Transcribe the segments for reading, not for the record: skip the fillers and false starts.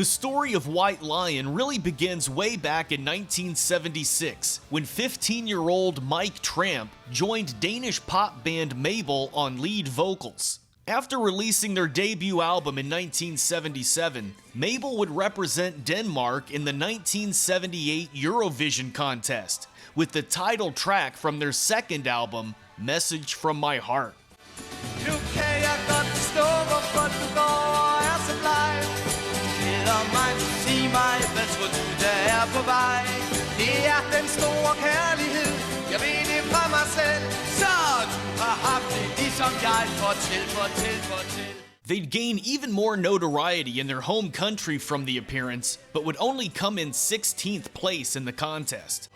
The story of White Lion really begins way back in 1976, when 15-year-old Mike Tramp joined Danish pop band Mabel on lead vocals. After releasing their debut album in 1977, Mabel would represent Denmark in the 1978 Eurovision contest, with the title track from their second album, Message from My Heart. They'd gain even more notoriety in their home country from the appearance, but would only come in 16th place in the contest.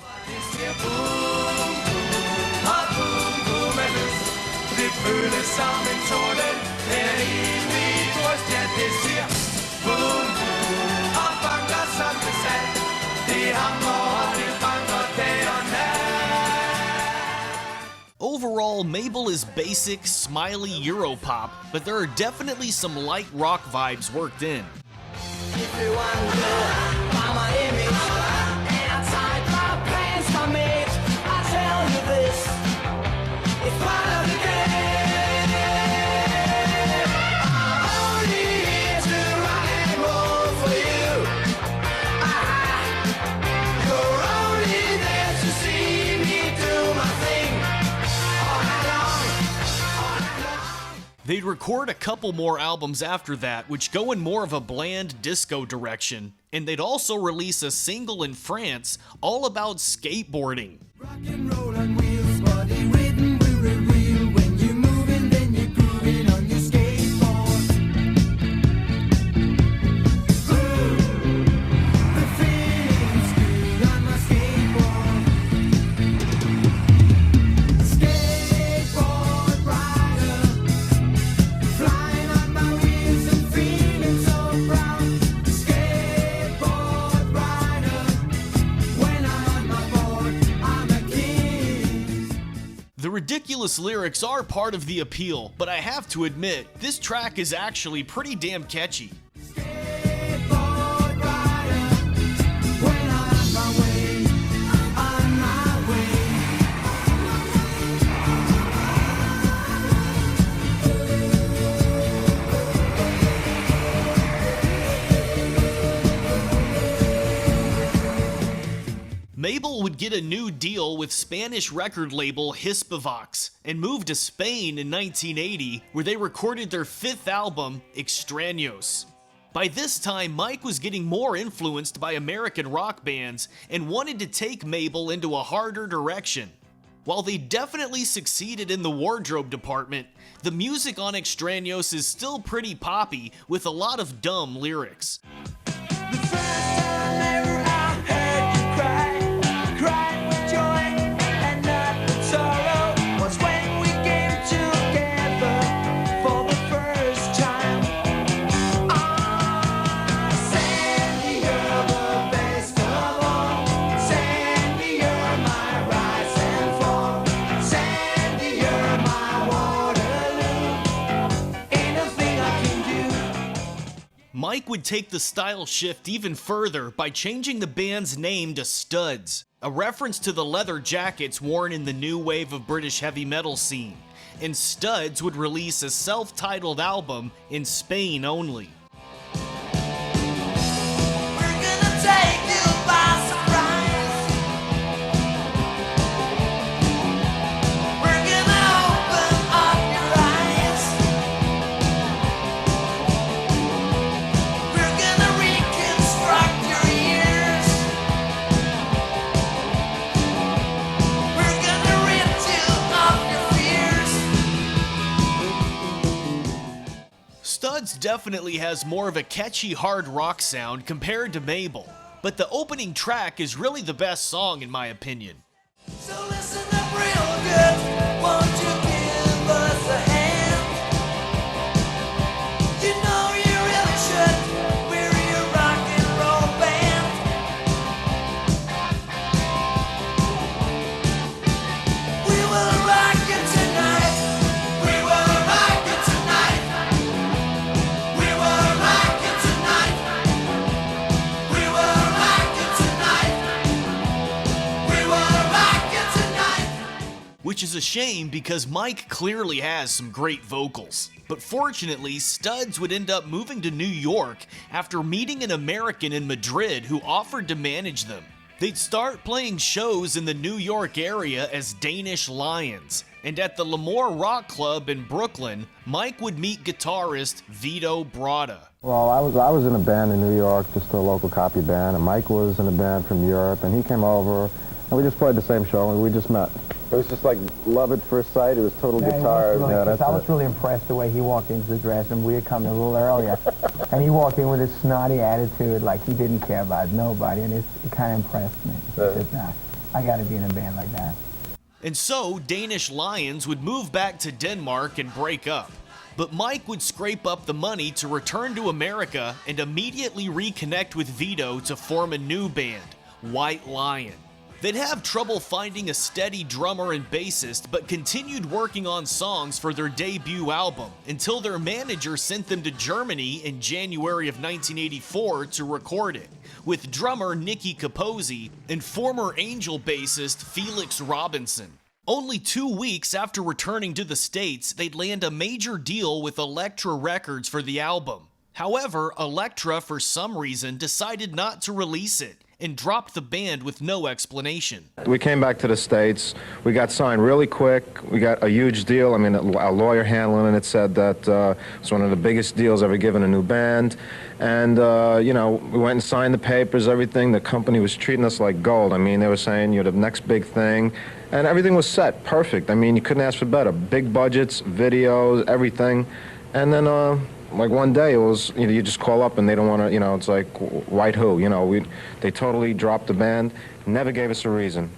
Overall, Mabel is basic, smiley Europop, but there are definitely some light rock vibes worked in. If you wonder why my image outside my plans are made, I tell you this, it's part of the game. I'm only here to rock and roll for you. You're only there to see me do my thing all night long. They'd record a couple more albums after that, which go in more of a bland disco direction, and they'd also release a single in France all about skateboarding. Rock and roll on wheels, body ridden, we're real. When you're moving, then you're grooving on your skateboard. Ooh, the feeling's good on my skateboard. Skateboard rider, flying on my wheels and feeling so proud. Skateboard rider, when I'm on my board, I'm a king. The ridiculous lyrics are part of the appeal, but I have to admit, this track is actually pretty damn catchy. Skateboard rider, when I'm on my way, on my way. Mabel would get a new deal with Spanish record label Hispavox and move to Spain in 1980, where they recorded their fifth album, Extraños. By this time, Mike was getting more influenced by American rock bands and wanted to take Mabel into a harder direction. While they definitely succeeded in the wardrobe department, the music on Extraños is still pretty poppy with a lot of dumb lyrics. The first time ever I heard you cry, cry with joy and not with sorrow, was when we came together for the first time. Ah, Sandy, you're the best of all. Sandy, you're my rise and fall. Sandy, you're my Waterloo. Ain't a thing I can do. Mike would take the style shift even further by changing the band's name to Studs, a reference to the leather jackets worn in the new wave of British heavy metal scene, and Studs would release a self-titled album in Spain only. We're gonna take you by surprise. We're gonna open up your eyes. We're gonna reconstruct your ears. We're gonna rid you of your fears. Studs definitely has more of a catchy hard rock sound compared to Mabel, but the opening track is really the best song in my opinion. So listen up real good. Won't you give us a hand? You know you really should. We're your rock and roll band. We will rock you tonight. We will rock you tonight. We will rock you tonight. a shame because Mike clearly has some great vocals. But fortunately, Studs would end up moving to New York after meeting an American in Madrid who offered to manage them. They'd start playing shows in the New York area as Danish Lions, and at the L'Amour Rock Club in Brooklyn, Mike would meet guitarist Vito Bratta. Well, I was in a band in New York, just a local copy band, and Mike was in a band from Europe, and he came over, and we just played the same show, and we just met. It was just like love at first sight. It was total guitar. I was really impressed the way he walked into the dressing room. We had come a little earlier, and he walked in with his snotty attitude, like he didn't care about nobody, and it kind of impressed me. I said, nah, I got to be in a band like that. And so, Danish Lions would move back to Denmark and break up. But Mike would scrape up the money to return to America and immediately reconnect with Vito to form a new band, White Lion. They'd have trouble finding a steady drummer and bassist, but continued working on songs for their debut album until their manager sent them to Germany in January of 1984 to record it, with drummer Nicky Capozzi and former Angel bassist Felix Robinson. Only 2 weeks after returning to the States, they'd land a major deal with Elektra Records for the album. However, Elektra, for some reason, decided not to release it and dropped the band with no explanation. We came back to the States. We got signed really quick. We got a huge deal. I mean, a lawyer handling it said that it's one of the biggest deals ever given a new band. And, you know, we went and signed the papers, everything. The company was treating us like gold. I mean, they were saying, you're the next big thing. And everything was set, perfect. I mean, you couldn't ask for better. Big budgets, videos, everything. And then, like one day it was, you know, you just call up and they don't want to, you know, it's like, white who, you know, they totally dropped the band, never gave us a reason.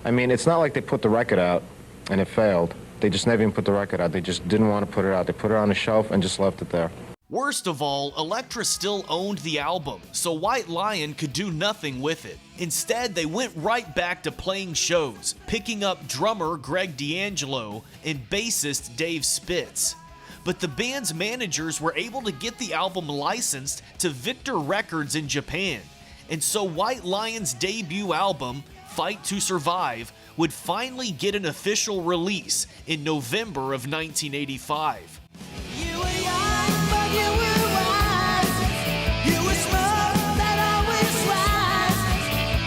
I mean, it's not like they put the record out and it failed. They just never even put the record out. They just didn't want to put it out. They put it on the shelf and just left it there. Worst of all, Elektra still owned the album, so White Lion could do nothing with it. Instead, they went right back to playing shows, picking up drummer Greg D'Angelo and bassist Dave Spitz. But the band's managers were able to get the album licensed to Victor Records in Japan, and so White Lion's debut album, Fight to Survive, would finally get an official release in November of 1985. You were young, but you were wise. You were smart, that always rise.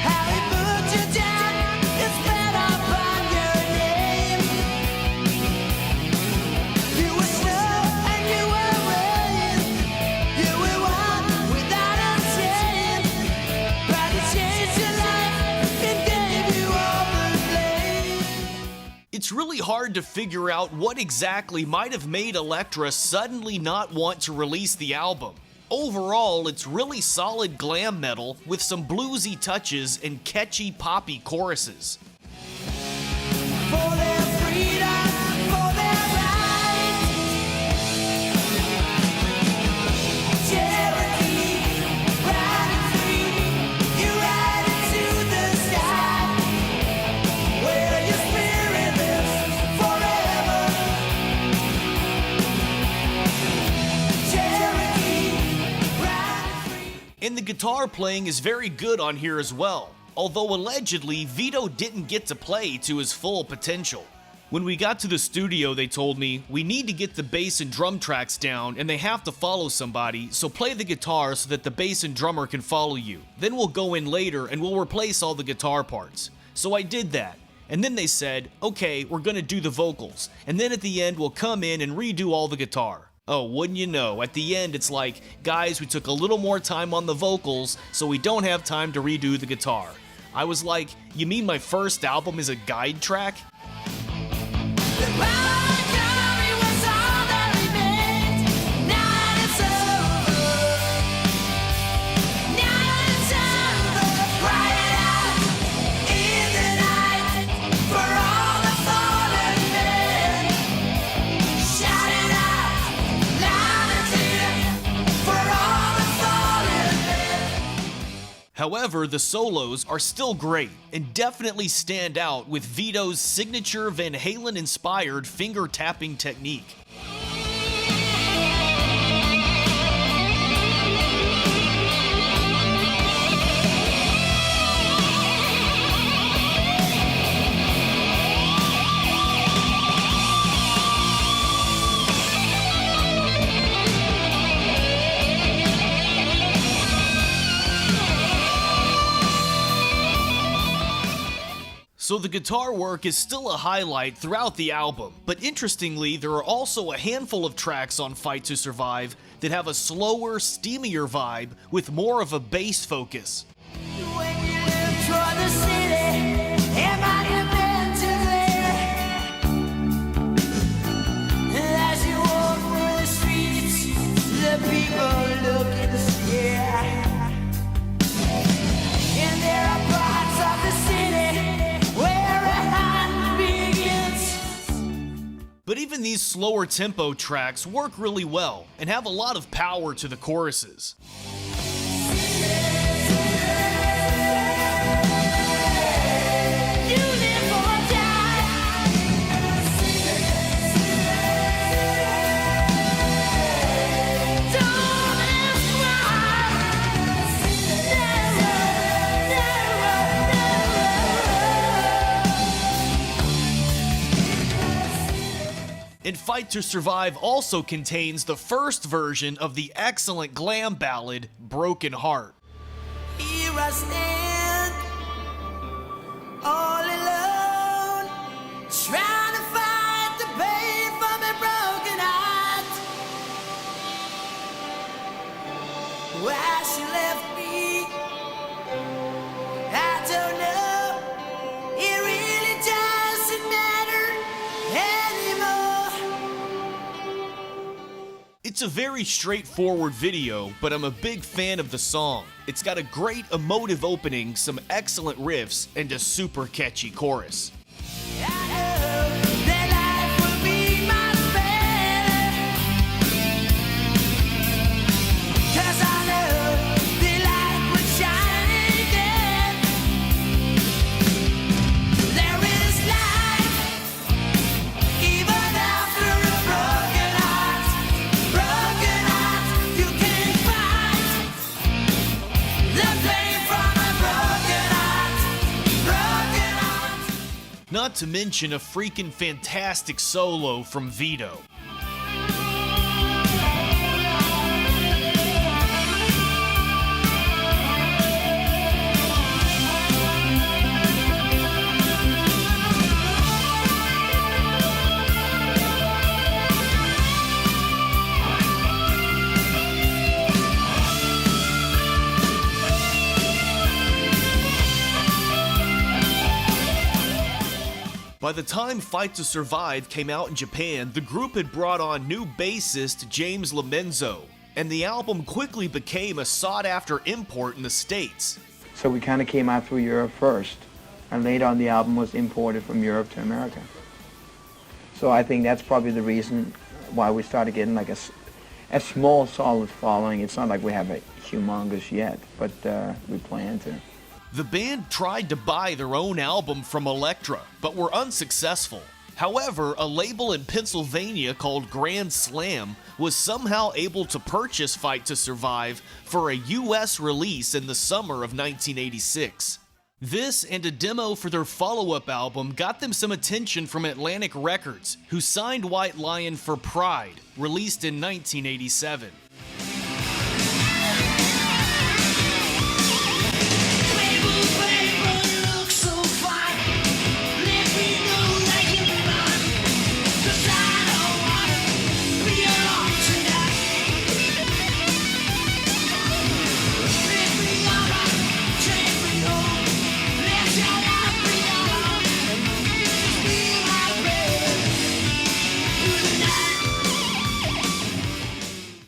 How he put you down, it's spread upon your name. You were snow and you were rain. You were one without a shame. But it changed your life, it gave you all the blame. It's really hard to figure out what exactly might have made Elektra suddenly not want to release the album. Overall, it's really solid glam metal with some bluesy touches and catchy poppy choruses. For their freedom, for their rights. Cherokee, proud and free, you ride into the sky, where your spirit lives forever. Cherokee, proud and free. And the guitar playing is very good on here as well, although allegedly Vito didn't get to play to his full potential. When we got to the studio, they told me, we need to get the bass and drum tracks down and they have to follow somebody, so play the guitar so that the bass and drummer can follow you. Then we'll go in later and we'll replace all the guitar parts. So I did that. And then they said, okay, we're gonna do the vocals, and then at the end we'll come in and redo all the guitar. Oh, wouldn't you know, at the end it's like, guys, we took a little more time on the vocals, so we don't have time to redo the guitar. I was like, you mean my first album is a guide track? The power of glory was all that remained. Now it's over. Now it's over. Cry it out in the night for all the fallen men. Shout it out loud and clear for all the fallen men. However, the solos are still great and definitely stand out with Vito's signature Van Halen-inspired finger-tapping technique. So the guitar work is still a highlight throughout the album, but interestingly, there are also a handful of tracks on Fight to Survive that have a slower, steamier vibe with more of a bass focus. When you live toward the city, am I invented there? As you walk through the streets, the people look in the sky. And there are parts of the city where a hunt begins. But even these slower tempo tracks work really well and have a lot of power to the choruses. And Fight to Survive also contains the first version of the excellent Glam ballad, Broken Heart. Here I stand, all alone, trying to fight the pain from a broken heart. Why she left me, I don't know. It really doesn't matter anymore. It's a very straightforward video, but I'm a big fan of the song. It's got a great emotive opening, some excellent riffs, and a super catchy chorus. I know that life will be much better, 'cause I know the light will shine again. There is life even after a broken heart. Broken heart, you can fight the pain from a broken heart. Broken heart. Not to mention a freaking fantastic solo from Vito. By the time Fight to Survive came out in Japan, the group had brought on new bassist James LoMenzo, and the album quickly became a sought-after import in the States. So we kind of came out through Europe first, and later on the album was imported from Europe to America. So I think that's probably the reason why we started getting like a small, solid following. It's not like we have a humongous yet, but we plan to. The band tried to buy their own album from Elektra, but were unsuccessful. However, a label in Pennsylvania called Grand Slam was somehow able to purchase Fight to Survive for a US release in the summer of 1986. This and a demo for their follow-up album got them some attention from Atlantic Records, who signed White Lion for Pride, released in 1987.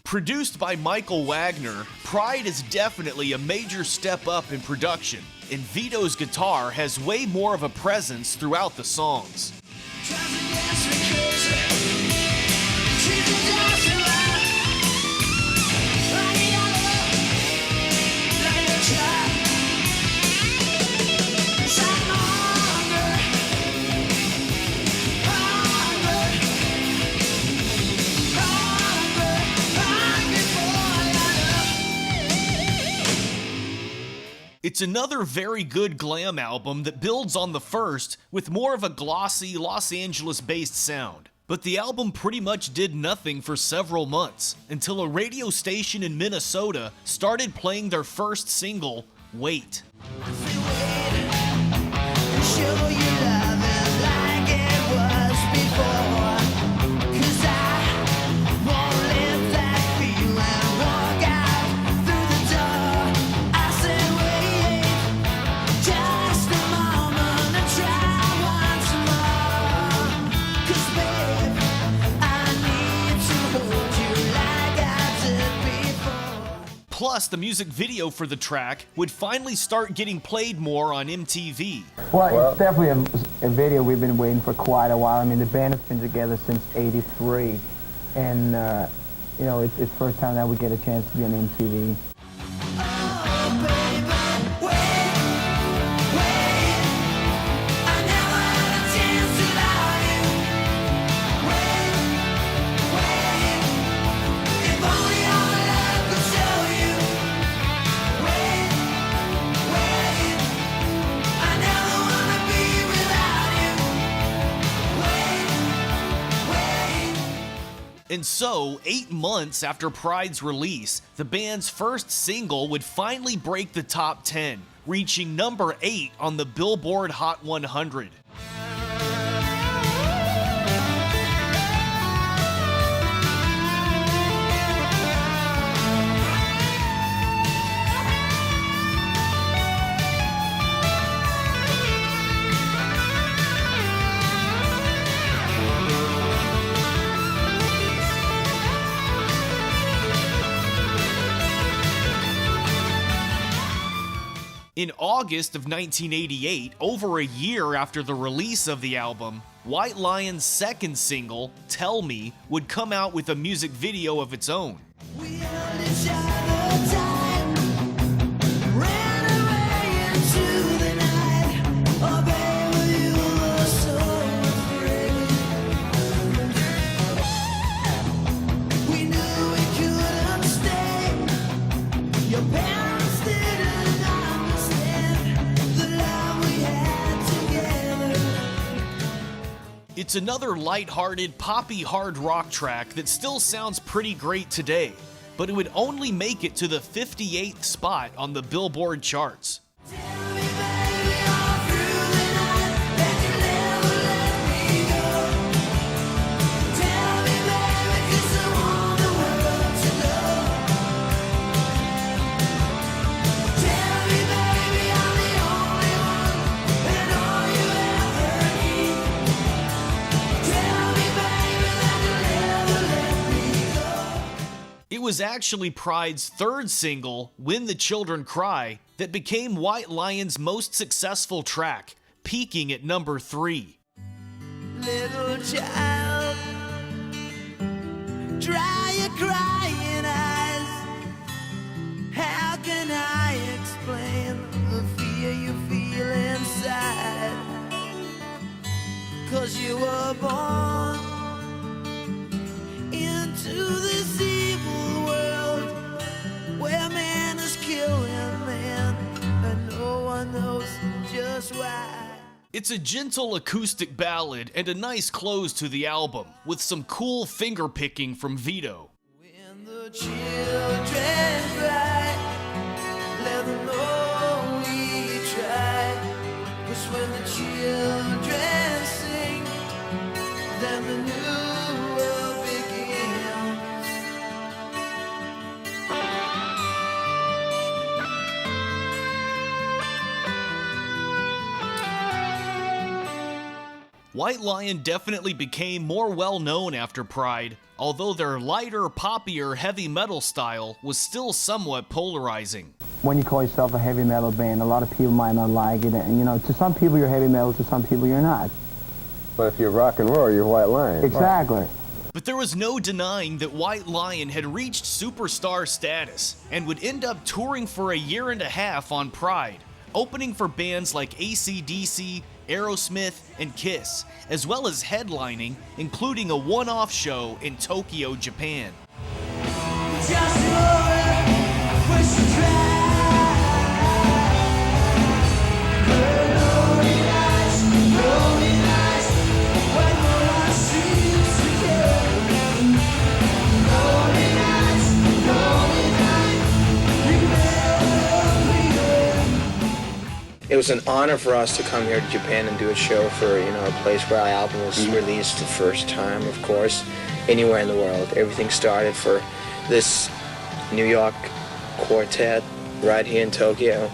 Produced by Michael Wagner, Pride is definitely a major step up in production, and Vito's guitar has way more of a presence throughout the songs. It's another very good Glam album that builds on the first with more of a glossy, Los Angeles-based sound. But the album pretty much did nothing for several months, until a radio station in Minnesota started playing their first single, Wait. If we wait, show you loving like it was before. 'Cause I won't let that feeling walk out through the door. I said wait just a moment and try once more. 'Cause babe, I need to hold you like I did before. Plus, the music video for the track would finally start getting played more on MTV. Well, it's definitely a video we've been waiting for quite a while. I mean, the band has been together since '83, and you know, it's the first time that we get a chance to be on MTV. And so, 8 months after Pride's release, the band's first single would finally break the top 10, reaching number 8 on the Billboard Hot 100. In August of 1988, over a year after the release of the album, White Lion's second single, Tell Me, would come out with a music video of its own. We held each other tight, ran away into the night. Oh, baby, you were so afraid. We knew we couldn't stay. Your parents didn't understand the love we had together. It's another lighthearted, poppy hard rock track that still sounds pretty great today, but it would only make it to the 58th spot on the Billboard charts. Tell me, baby, all through the night that you never let me go. Tell me, baby, 'cause I want the world to know. Tell me, baby, I'm the only one and all you ever need. Tell me, baby, that you never let me go. It was actually Pride's third single, When the Children Cry, that became White Lion's most successful track, peaking at number 3. Little child, dry your crying eyes. How can I explain the fear you feel inside? 'Cause you were born into this evil world where man is killing man and no one knows just why. It's a gentle acoustic ballad and a nice close to the album, with some cool finger-picking from Vito. When the children cry, let them know we try. 'Cause when the children sing, then the new world begins. White Lion definitely became more well-known after Pride, although their lighter, poppier heavy metal style was still somewhat polarizing. When you call yourself a heavy metal band, a lot of people might not like it, and you know, to some people you're heavy metal, to some people you're not. But if you're rock and roll, you're White Lion. Exactly. But there was no denying that White Lion had reached superstar status and would end up touring for a year and a half on Pride, opening for bands like AC/DC, Aerosmith, and Kiss, as well as headlining, including a one-off show in Tokyo, Japan. Just push the It was an honor for us to come here to Japan and do a show for, you know, a place where our album was released the first time, of course, anywhere in the world. Everything started for this New York quartet right here in Tokyo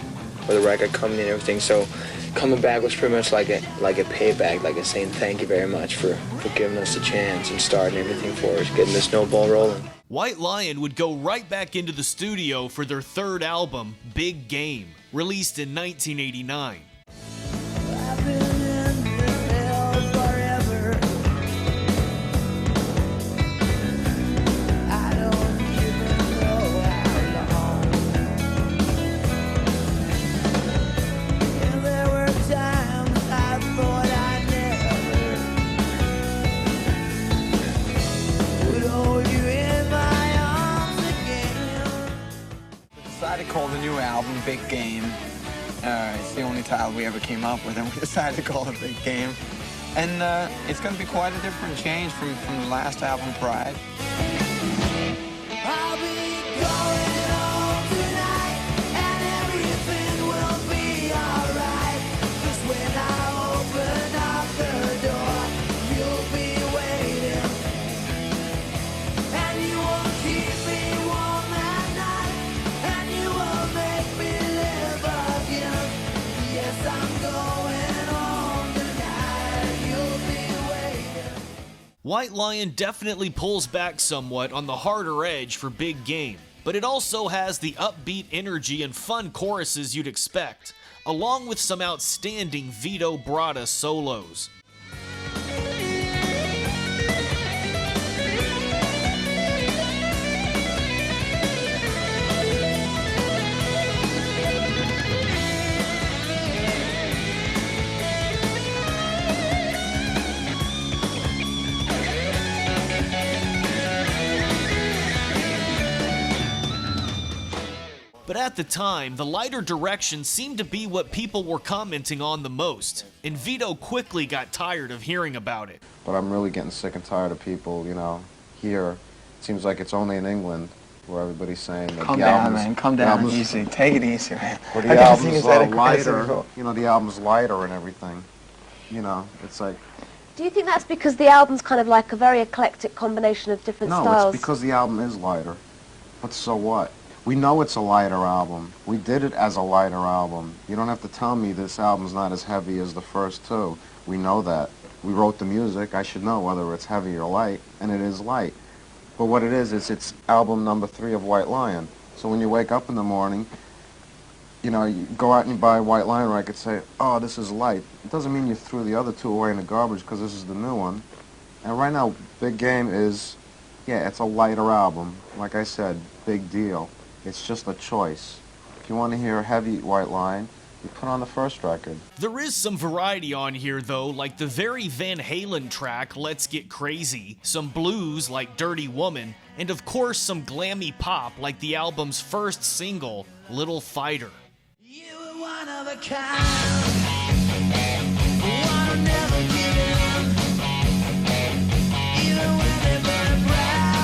with a record company and everything. So coming back was pretty much like a payback, like a saying thank you very much for giving us a chance and starting everything for us, getting the snowball rolling. White Lion would go right back into the studio for their third album, Big Game, released in 1989. I've been in hell forever. I don't even know how long. And there were times I thought I never would hold you in my arms again. Decided to call the new album Big Game. It's the only title we ever came up with, and we decided to call it Big Game. And it's going to be quite a different change from the last album, Pride. I'll be going home tonight, and everything will be alright. 'Cause when I open up the door, you'll be waiting, and you will keep me warm at night, and you will make me live again. Yes, I'm going home tonight. You'll be waiting. White Lion definitely pulls back somewhat on the harder edge for Big Game, but it also has the upbeat energy and fun choruses you'd expect, along with some outstanding Vito Bratta solos. But at the time, the lighter direction seemed to be what people were commenting on the most, and Vito quickly got tired of hearing about it. But I'm really getting sick and tired of people, you know, here. It seems like it's only in England where everybody's saying that Calm the down, album's, man. Calm down. Easy. Take it easy, man. Well, I the gotta sing album's his edit lighter. before. You know, the album's lighter and everything. You know, it's like, Do you think that's because the album's kind of like a very eclectic combination of different no, styles? it's because the album is lighter. But so what? We know it's a lighter album. We did it as a lighter album. You don't have to tell me this album's not as heavy as the first two. We know that. We wrote the music. I should know whether it's heavy or light, and it is light. But what it is it's album number 3 of White Lion. So when you wake up in the morning, you know, you go out and you buy White Lion record, say, oh, this is light. It doesn't mean you threw the other two away in the garbage because this is the new one. And right now, Big Game is, yeah, it's a lighter album. Like I said, big deal. It's just a choice. If you want to hear heavy White Lion, you put on the first record. There is some variety on here though, like the very Van Halen track, Let's Get Crazy, some blues like Dirty Woman, and of course some glammy pop like the album's first single, Little Fighter. You were one of a kind. One who never give in. Even when they burn a prize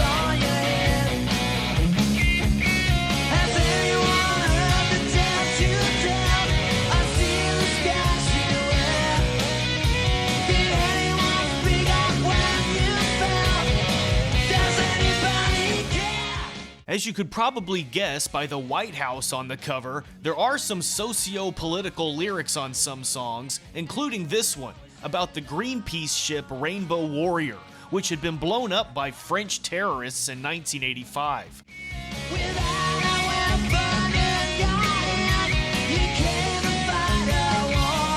on your head. Has anyone heard the tales you tell? I see the scars you wear. Did anyone speak up when you fell? Does anybody care? As you could probably guess by the White House on the cover, there are some socio-political lyrics on some songs, including this one, about the Greenpeace ship Rainbow Warrior, which had been blown up by French terrorists in 1985. Without a weapon in your hand, you came to fight a war.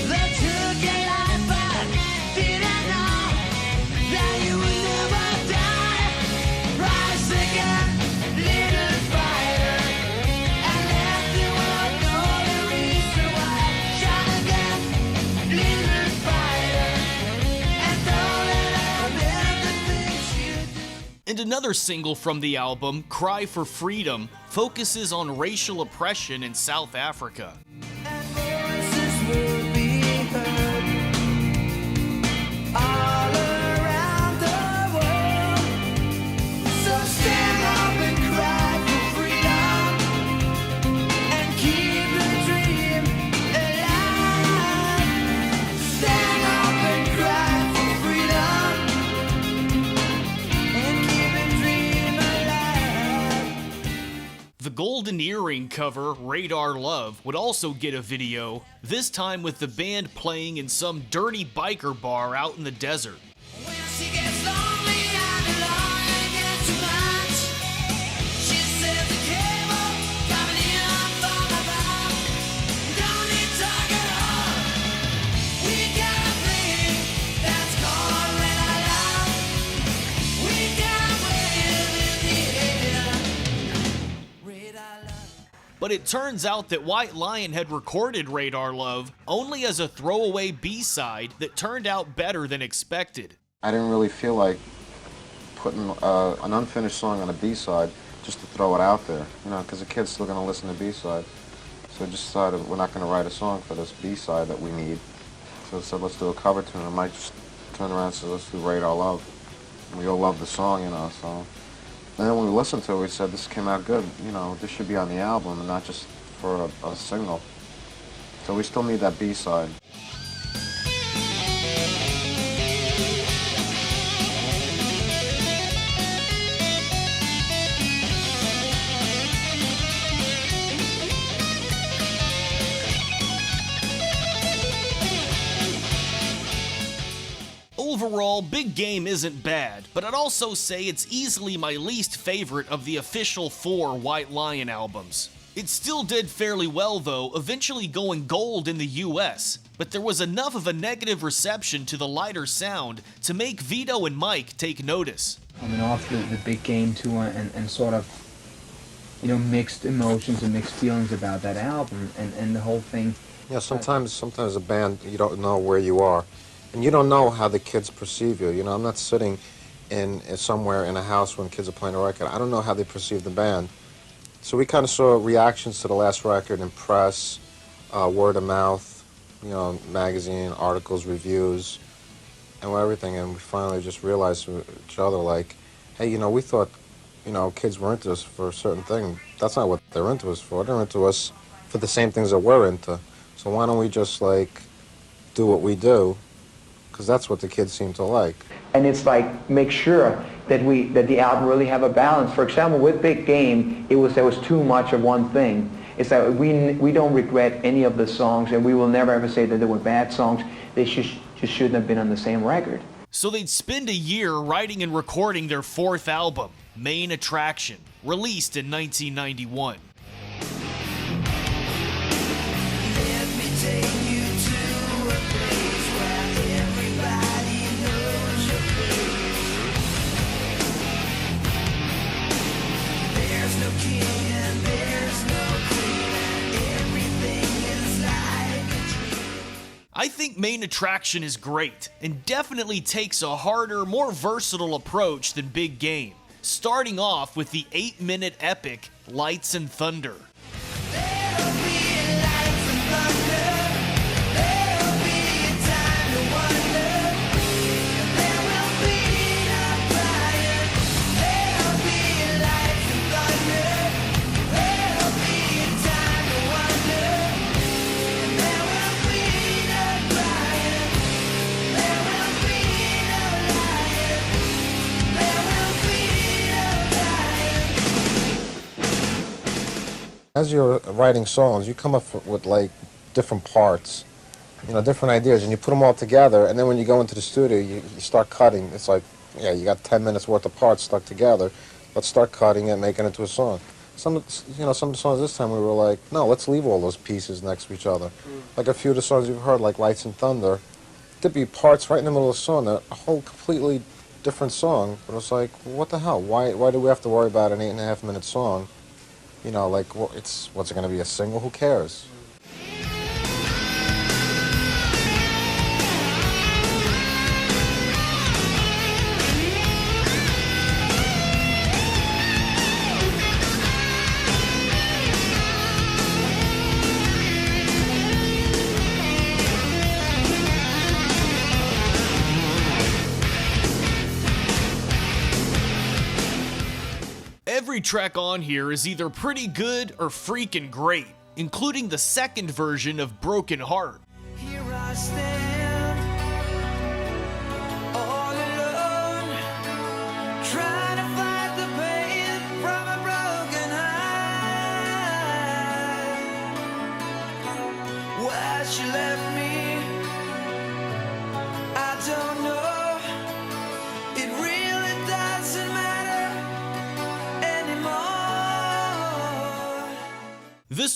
They took your life, but didn't know that you would never die. Rise again, little fighter, and let the world know the reason why. Shine again, little fighter, and don't let out the things you do. And another single from the album, Cry for Freedom, focuses on racial oppression in South Africa. And voices will be heard all around the world. So stand up and cry for freedom. Golden Earring cover, Radar Love, would also get a video, this time with the band playing in some dirty biker bar out in the desert. When she gets lonely and alone and gets too much, she says the cable coming in from above. We don't need talk at all. We got a thing that's called Red Love. We got wave in the air. Red Love. But it turns out that White Lion had recorded Radar Love only as a throwaway B-side that turned out better than expected. I didn't really feel like putting an unfinished song on a B-side just to throw it out there, you know, because the kid's still going to listen to B-side. So we just decided we're not going to write a song for this B-side that we need. So I said, let's do a cover tune. And Mike just turned around and said, let's do Radar Love. And we all loved the song, you know, so. And then when we listened to it, we said, this came out good, you know, this should be on the album and not just for a single. So we still need that B-side. Overall, Big Game isn't bad, but I'd also say it's easily my least favorite of the official 4 White Lion albums. It still did fairly well though, eventually going gold in the US, but there was enough of a negative reception to the lighter sound to make Vito and Mike take notice. Coming off the Big Game tour and sort of, you know, mixed emotions and mixed feelings about that album and the whole thing. Yeah, sometimes a band, you don't know where you are. And you don't know how the kids perceive you. You know, I'm not sitting in somewhere in a house when kids are playing a record. I don't know how they perceive the band. So we kind of saw reactions to the last record in press, word of mouth, you know, magazine, articles, reviews, and everything. And we finally just realized to each other, like, hey, you know, we thought, you know, kids were into us for a certain thing. That's not what they're into us for. They're into us for the same things that we're into. So why don't we just, like, do what we do? Because that's what the kids seem to like. And it's like, make sure that the album really have a balance. For example, with Big Game, there was too much of one thing. It's that we don't regret any of the songs, and we will never ever say that they were bad songs. They just shouldn't have been on the same record. So they'd spend a year writing and recording their 4th album, Main Attraction, released in 1991. Let me take you to a place where everybody knows your face. There's no king and there's no queen, and everything is like a dream. I think Main Attraction is great, and definitely takes a harder, more versatile approach than Big Game, starting off with the 8-minute epic, Lights and Thunder. There'll be lights and thunder. There'll be a time to wonder. There will be no crying. There'll be lights and thunder. There'll be a time to wonder. There will be no crying. There will be no lying. There will be no dying. As you're writing songs, you come up with like different parts, you know, different ideas, and you put them all together, and then when you go into the studio, you start cutting. It's like, yeah, you got 10 minutes worth of parts stuck together. Let's start cutting it and making it into a song. Some of the songs this time we were like, no, let's leave all those pieces next to each other. Like a few of the songs you've heard, like Lights and Thunder, there'd be parts right in the middle of the song that a whole completely different song, but it's like, what the hell? Why do we have to worry about an 8.5-minute song? You know, like, well, what's it going to be, a single? Who cares? Every track on here is either pretty good or freaking great, including the second version of Broken Heart. Here I stand, all alone, trying to fight the pain from a broken heart.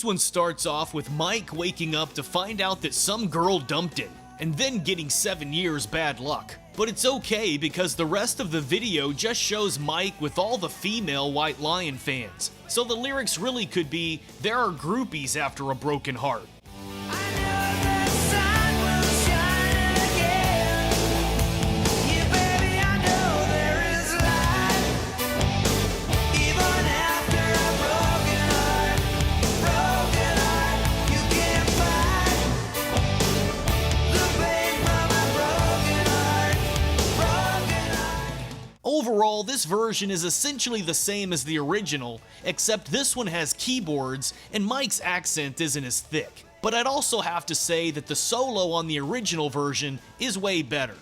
This one starts off with Mike waking up to find out that some girl dumped him, and then getting 7 years bad luck. But it's okay because the rest of the video just shows Mike with all the female White Lion fans. So the lyrics really could be, there are groupies after a broken heart. Overall, this version is essentially the same as the original, except this one has keyboards and Mike's accent isn't as thick. But I'd also have to say that the solo on the original version is way better.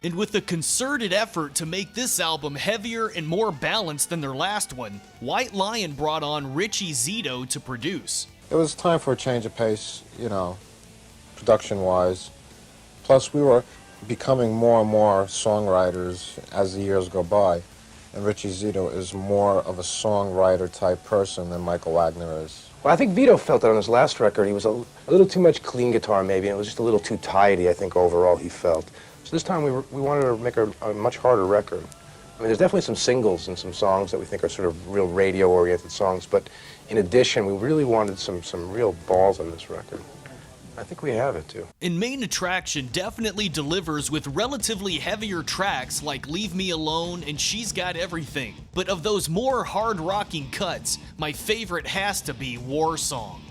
And with a concerted effort to make this album heavier and more balanced than their last one, White Lion brought on Richie Zito to produce. It was time for a change of pace, you know, production-wise. Plus, we were becoming more and more songwriters as the years go by. And Richie Zito is more of a songwriter type person than Michael Wagner is. Well, I think Vito felt that on his last record. He was a little too much clean guitar, maybe, and it was just a little too tidy, I think, overall, he felt. So this time we wanted to make a much harder record. I mean, there's definitely some singles and some songs that we think are sort of real radio-oriented songs, but in addition, we really wanted some real balls on this record. I think we have it, too. And Main Attraction definitely delivers with relatively heavier tracks like Leave Me Alone and She's Got Everything. But of those more hard-rocking cuts, my favorite has to be War Song.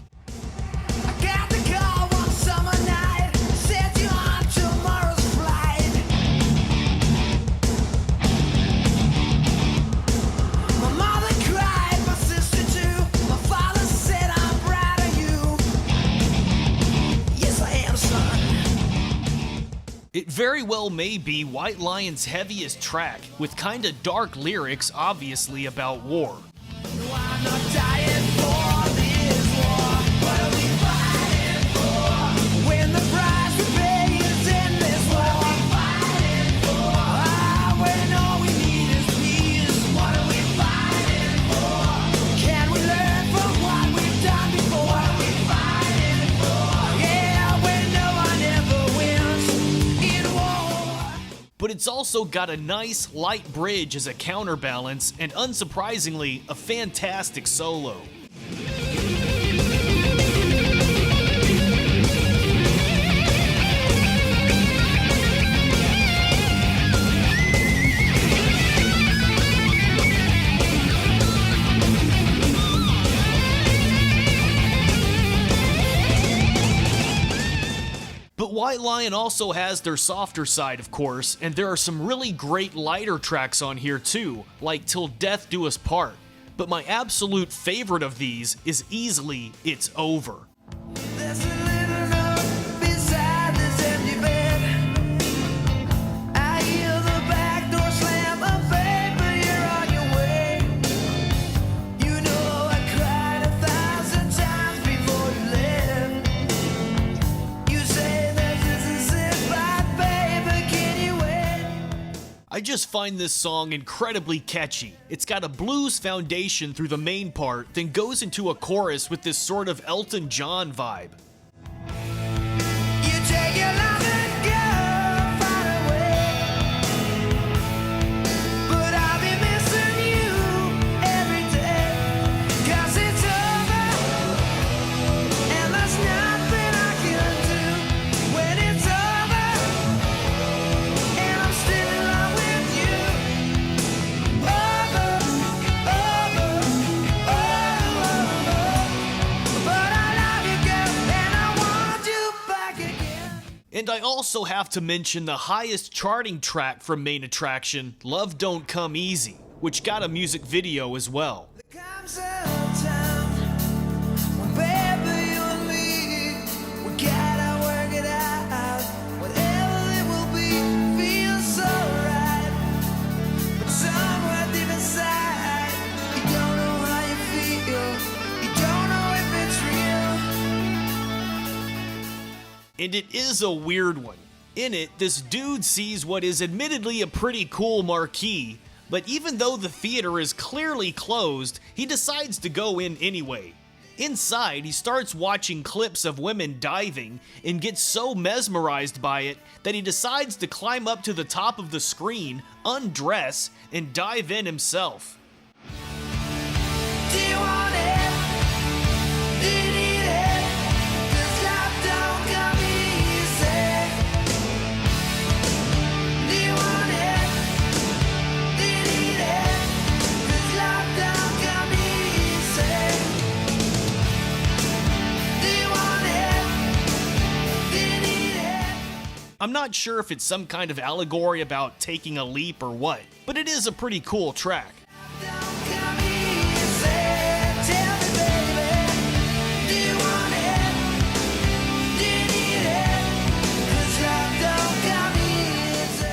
I got the call one summer night, said you on tomorrow's flight. My mother cried, my sister too. My father said I'm proud of you. Yes, I am, son. It very well may be White Lion's heaviest track, with kinda dark lyrics obviously about war. No, I'm not dying for this war. What are we fighting for? When the price we pay is in this war. What are we fighting for? Ah, when all we need is peace. What are we fighting for? Can we learn from what we've done before? What are we fighting for? Yeah, when no one ever wins in war. But it's also got a nice, light bridge as a counterbalance, and unsurprisingly, a fantastic solo. But White Lion also has their softer side, of course, and there are some really great lighter tracks on here too, like Till Death Do Us Part. But my absolute favorite of these is easily It's Over. There's a little note beside this empty bed. I hear the back door slam. Oh, baby, you're on your way. You know I cried 1,000 times before you left. You say that this is it, but baby, can you wait? I just find this song incredibly catchy. It's got a blues foundation through the main part, then goes into a chorus with this sort of Elton John vibe. You take your love and go far away, but I'll be missing you every day. 'Cause it's over, and there's nothing I can do when it's over, and I'm still in love with you. Over, but I love you, girl, and I want you back again. And I also have to mention the highest charting track from Main Attraction, Love Don't Come Easy, which got a music video as well. There comes a time when baby you and me, we gotta work it out. Whatever it will And it is a weird one. In it, this dude sees what is admittedly a pretty cool marquee, but even though the theater is clearly closed, he decides to go in anyway. Inside, he starts watching clips of women diving and gets so mesmerized by it that he decides to climb up to the top of the screen, undress, and dive in himself. Do you want it? Do you need it? 'Cause life don't come easy. Do you want it? Do you need it? 'Cause life don't come easy. Do you want it? Do you need it? I'm not sure if it's some kind of allegory about taking a leap or what, but it is a pretty cool track. Don't come easy. Tell me, baby, do you want it? Do you need it? 'Cause life don't come easy.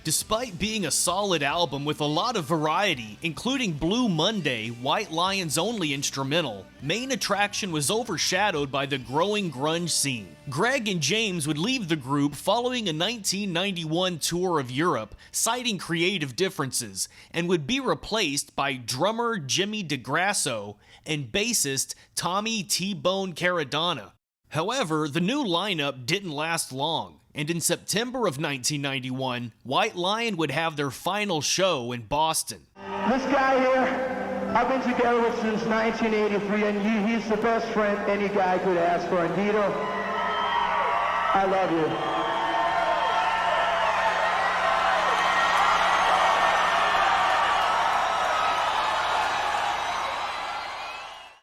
Despite being a solid album with a lot of variety, including Blue Monday, White Lion's only instrumental, main attraction was overshadowed by the growing grunge scene. Greg and James would leave the group following a 1991 tour of Europe, citing creative differences, and would be replaced by drummer Jimmy DeGrasso and bassist Tommy T-Bone Caradonna. However, the new lineup didn't last long, and in September of 1991, White Lion would have their final show in Boston. This guy here, I've been together with since 1983, and he's the best friend any guy could ask for. And Vito, I love you.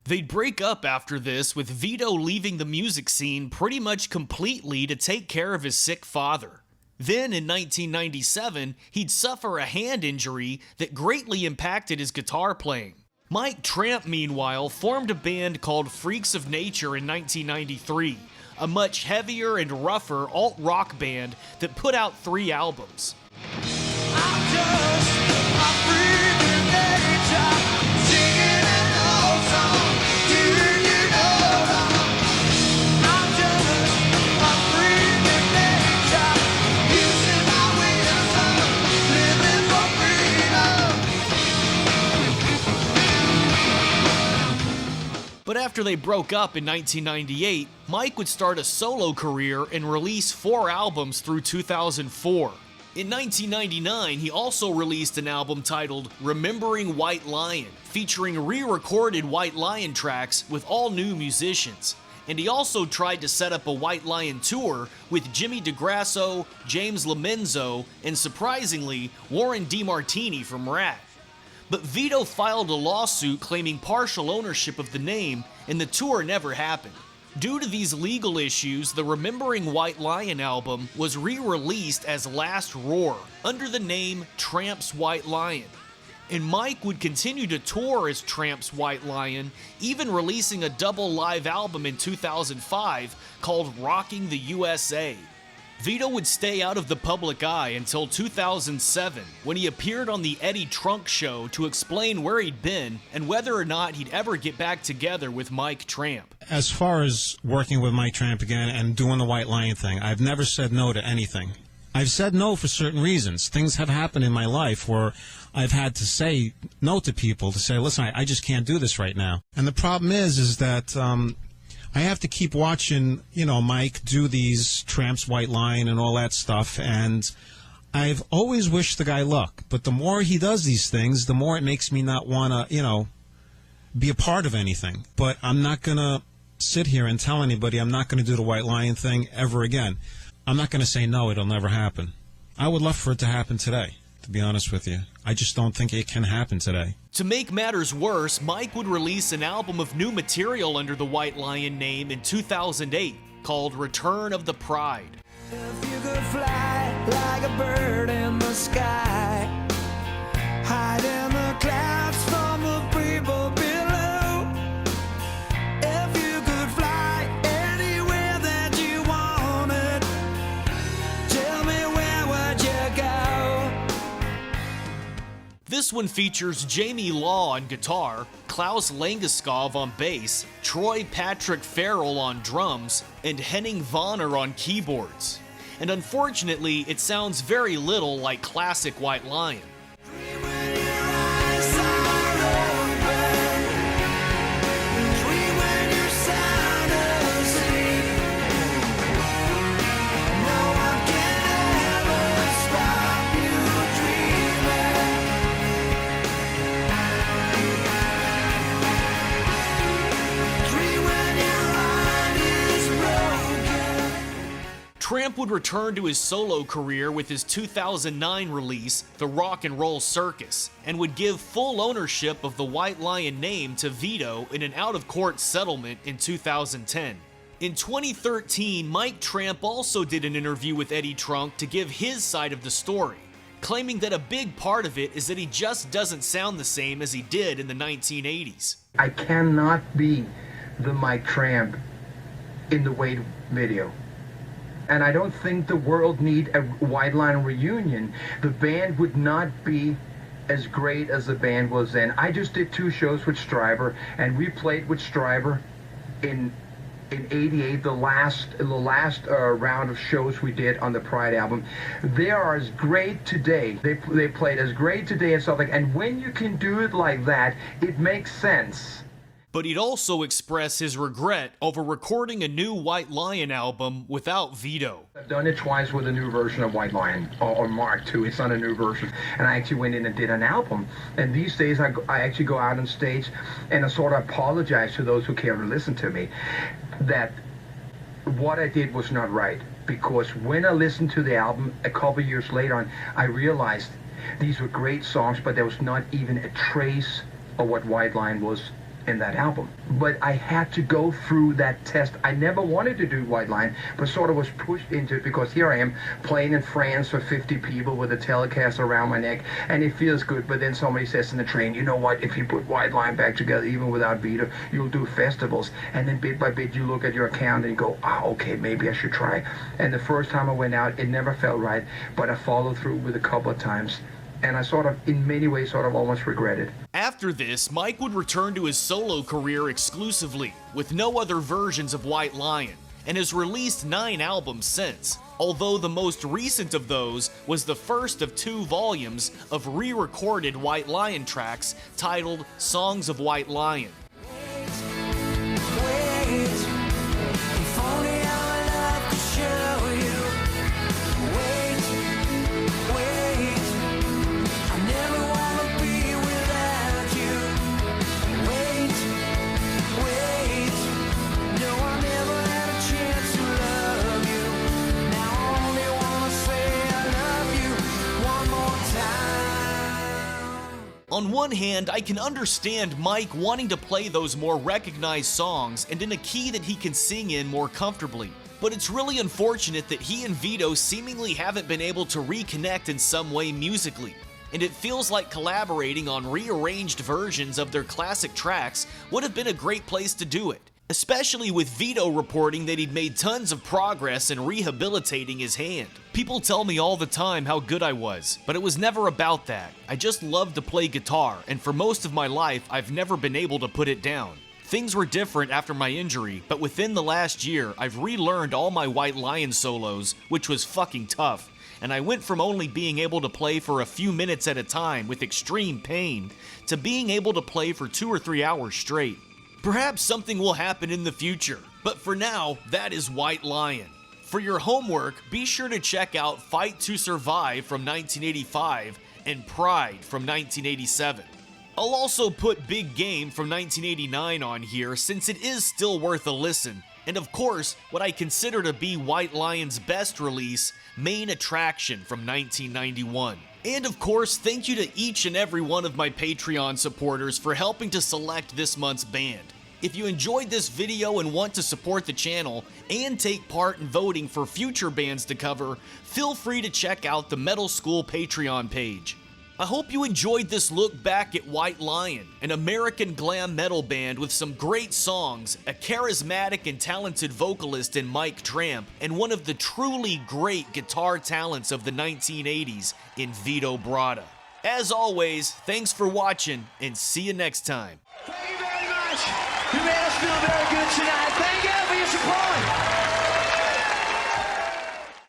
They'd break up after this, with Vito leaving the music scene pretty much completely to take care of his sick father. Then in 1997, he'd suffer a hand injury that greatly impacted his guitar playing. Mike Tramp, meanwhile, formed a band called Freaks of Nature in 1993, a much heavier and rougher alt-rock band that put out 3 albums. I'm just a freak of nature, singing an old song. Do you know that? I'm just a freak of nature, using my wisdom, living for freedom. But after they broke up in 1998, Mike would start a solo career and release 4 albums through 2004. In 1999, he also released an album titled Remembering White Lion, featuring re-recorded White Lion tracks with all new musicians. And he also tried to set up a White Lion tour with Jimmy DeGrasso, James LoMenzo, and surprisingly, Warren DeMartini from Rat. But Vito filed a lawsuit claiming partial ownership of the name, and the tour never happened. Due to these legal issues, the Remembering White Lion album was re-released as Last Roar under the name Tramp's White Lion. And Mike would continue to tour as Tramp's White Lion, even releasing a double live album in 2005 called Rocking the USA. Vito would stay out of the public eye until 2007, when he appeared on the Eddie Trunk Show to explain where he'd been and whether or not he'd ever get back together with Mike Tramp. As far as working with Mike Tramp again and doing the White Lion thing, I've never said no to anything. I've said no for certain reasons. Things have happened in my life where I've had to say no to people, to say, listen, I just can't do this right now. And the problem is that I have to keep watching, Mike do these Tramp's White Lion and all that stuff, and I've always wished the guy luck. But the more he does these things, the more it makes me not want to, be a part of anything. But I'm not going to sit here and tell anybody I'm not going to do the White Lion thing ever again. I'm not going to say no, it'll never happen. I would love for it to happen today, to be honest with you. I just don't think it can happen today. To make matters worse, Mike would release an album of new material under the White Lion name in 2008 called Return of the Pride. If you could fly like a bird in the sky, hide in the clouds from the people below. If you could fly anywhere that you wanted, tell me where would you go? This one features Jamie Law on guitar, Klaus Langeskov on bass, Troy Patrick Farrell on drums, and Henning Vonner on keyboards. And unfortunately, it sounds very little like classic White Lion. Tramp would return to his solo career with his 2009 release, The Rock and Roll Circus, and would give full ownership of the White Lion name to Vito in an out-of-court settlement in 2010. In 2013, Mike Tramp also did an interview with Eddie Trunk to give his side of the story, claiming that a big part of it is that he just doesn't sound the same as he did in the 1980s. I cannot be the Mike Tramp in the Wade video. And I don't think the world need a White Lion reunion. The band would not be as great as the band was then. I just did 2 shows with Stryver, and we played with Stryver in '88, the last round of shows we did on the Pride album. They are as great today. They played as great today and stuff like. And when you can do it like that, it makes sense. But he'd also express his regret over recording a new White Lion album without Vito. I've done it twice with a new version of White Lion, or Mark II. It's not a new version. And I actually went in and did an album. And these days I actually go out on stage and I sort of apologize to those who care to listen to me that what I did was not right. Because when I listened to the album a couple years later on, I realized these were great songs, but there was not even a trace of what White Lion was in that album. But I had to go through that test. I never wanted to do White Lion, but sort of was pushed into it because here I am playing in France for 50 people with a Telecaster around my neck, and it feels good. But then somebody says in the train, you know what, if you put White Lion back together, even without Vito, you'll do festivals. And then bit by bit you look at your account and you go, okay, maybe I should try. And the first time I went out, it never felt right, but I followed through with a couple of times. And I sort of, in many ways, sort of almost regret it. After this, Mike would return to his solo career exclusively, with no other versions of White Lion, and has released 9 albums since, although the most recent of those was the first of 2 volumes of re-recorded White Lion tracks titled Songs of White Lion. On one hand, I can understand Mike wanting to play those more recognized songs and in a key that he can sing in more comfortably. But it's really unfortunate that he and Vito seemingly haven't been able to reconnect in some way musically. And it feels like collaborating on rearranged versions of their classic tracks would have been a great place to do it. Especially with Vito reporting that he'd made tons of progress in rehabilitating his hand. People tell me all the time how good I was, but it was never about that. I just loved to play guitar, and for most of my life, I've never been able to put it down. Things were different after my injury, but within the last year, I've relearned all my White Lion solos, which was fucking tough. And I went from only being able to play for a few minutes at a time with extreme pain, to being able to play for 2 or 3 hours straight. Perhaps something will happen in the future, but for now, that is White Lion. For your homework, be sure to check out Fight to Survive from 1985 and Pride from 1987. I'll also put Big Game from 1989 on here since it is still worth a listen, and of course, what I consider to be White Lion's best release, Main Attraction from 1991. And of course, thank you to each and every one of my Patreon supporters for helping to select this month's band. If you enjoyed this video and want to support the channel and take part in voting for future bands to cover, feel free to check out the Metal School Patreon page. I hope you enjoyed this look back at White Lion, an American glam metal band with some great songs, a charismatic and talented vocalist in Mike Tramp, and one of the truly great guitar talents of the 1980s in Vito Bratta. As always, thanks for watching, and see you next time. Thank you very much. You made us feel very good tonight.